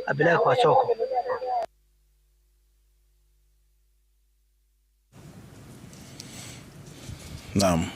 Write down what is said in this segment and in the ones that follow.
apeleke kwa soko. Naam.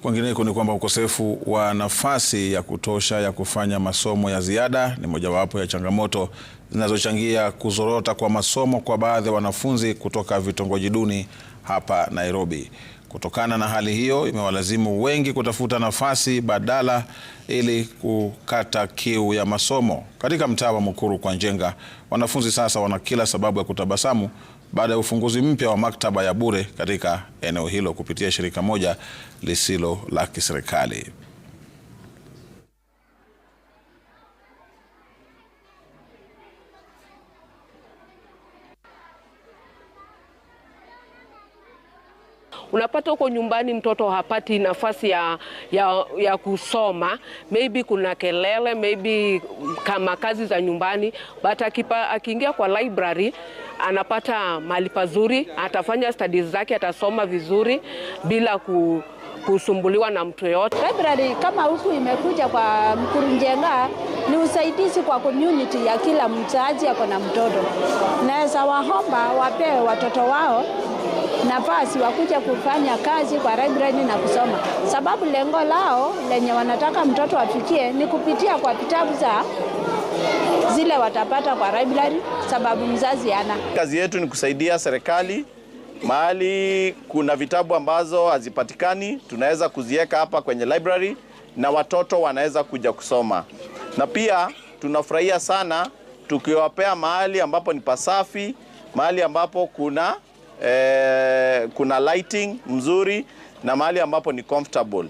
Kwingineko ni kwamba ukosefu wa nafasi ya kutosha ya kufanya masomo ya ziada ni mojawapo ya changamoto zinazochangia kuzorota kwa masomo kwa baadhi ya wanafunzi kutoka vitongoji duni hapa Nairobi. Kutokana na hali hiyo, imewalazimu wengi kutafuta nafasi badala ili kukata kiu ya masomo. Katika mtaa wa Mukuru kwa Njenga, wanafunzi sasa wana kila sababu ya kutabasamu baada ya ufunguzi mpya wa maktaba ya bure katika eneo hilo kupitia shirika moja lisilo la kiserikali. Unapata huko nyumbani mtoto hapati nafasi ya kusoma, maybe kuna kelele, maybe kama kazi za nyumbani, but akiingia kwa library anapata mahali pazuri, atafanya studies zake, atasoma vizuri bila kusumbuliwa na mtu yote. Library kama huku imekuja kwa Mukuru Njenga ni usaidizi kwa community ya kila mzazi ako na mtoto. Naweza waomba wapewe watoto wao nafasi wakuja kufanya kazi kwa library na kusoma, sababu lengo lao lenye wanataka mtoto afikie ni kupitia kwa vitabu za zile watapata kwa library, sababu mzazi ana. Kazi yetu ni kusaidia serikali mahali kuna vitabu ambazo hazipatikani, tunaweza kuziweka hapa kwenye library na watoto wanaweza kuja kusoma. Na pia tunafurahia sana tukiwapea mahali ambapo ni pasafi, mahali ambapo kuna lighting mzuri na mahali ambapo ni comfortable.